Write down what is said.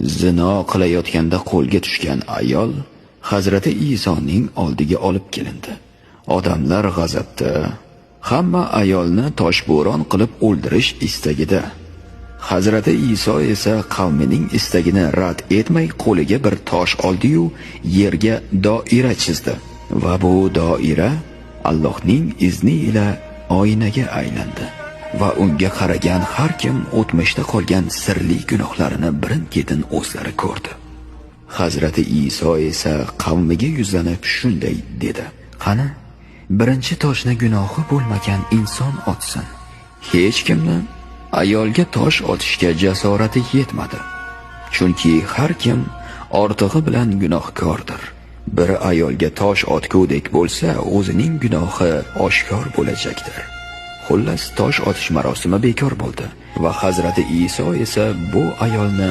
Zino qilayotganda qo'lga tushgan ayol Hazrati Isoning oldiga olib kelindi. Odamlar g'azabda, hamma ayolni toshbo'ron qilib o'ldirish istagida. Hazrati Iso esa qavmining istagini rad etmay qo'liga bir tosh oldi-yu yerga doira chizdi va bu doira Allohning izni ila oynaga aylandi va unga qaragan har kim o'tmishda qolgan sirli gunohlarini birin-ketin o'zlari ko'rdi. Hazrati Iso esa qavmiga yuzlanib shunday dedi: "Qani, birinchi toshni gunohi bo'lmagan inson otsin." Hech kimni ayolga tosh otishga jasorati yetmadi. Chunki har kim ortig'i bilan gunohkordir. Bir ayolga tosh otgudek bo'lsa, o'zining gunohi oshkor bo'lajakdir. Xullas, tosh otish marosimi bekor bo'ldi va Hazrati Iso esa bu ayolni